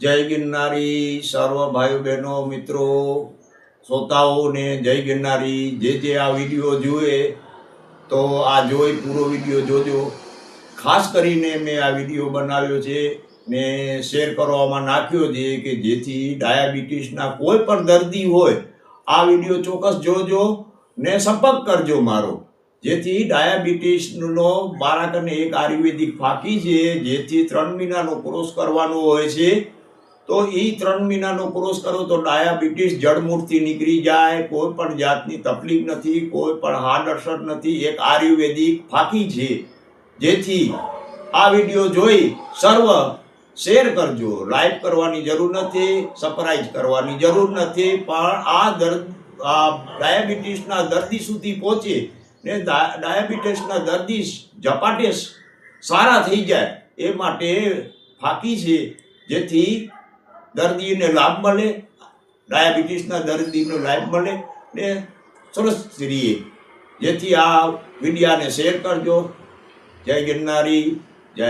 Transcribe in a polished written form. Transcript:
જય ગિરનારી સર્વ ભાઈઓ બહેનો મિત્રો શ્રોતાઓને જય ગિરનારી. જે આ વિડીયો જુએ તો આ જોઈ પૂરો વિડીયો જોજો. ખાસ કરીને મેં આ વિડીયો બનાવ્યો છે ને શેર કરવામાં નાખ્યો છે કે જેથી ડાયાબિટીસના કોઈ પણ દર્દી હોય આ વિડીયો ચોક્કસ જોજો ને સંપર્ક કરજો મારો, જેથી ડાયાબિટીસનો મારા કને એક આયુર્વેદિક ફાંકી છે જેથી 3 મહિનાનો કોર્સ કરવાનો હોય છે. તો એ 3 મહિનાનો કોર્સ કરો તો ડાયાબિટીસ જડમૂળથી નીકળી જાય, કોઈ પણ જાતની તકલીફ નથી, કોઈ પણ હાર્ડ અસર નથી. એક આયુર્વેદિક ફાંકી છે, જેથી આ વિડીયો જોઈ સર્વ શેર કરજો. લાઈક કરવાની જરૂર નથી, સબસ્ક્રાઇબ કરવાની જરૂર નથી, પણ આ ડાયાબિટીસના દર્દી સુધી પહોંચે ને ડાયાબિટીસના દર્દી ઝપાટે સારા થઈ જાય એ માટે ફાંકી છે, જેથી દર્દીને લાભ મળે, ડાયાબિટીસના દર્દીને લાભ મળે ને સરસ રહીએ. જેથી આ વિડીયાને શેર કરજો. જય ગિરનારી, જય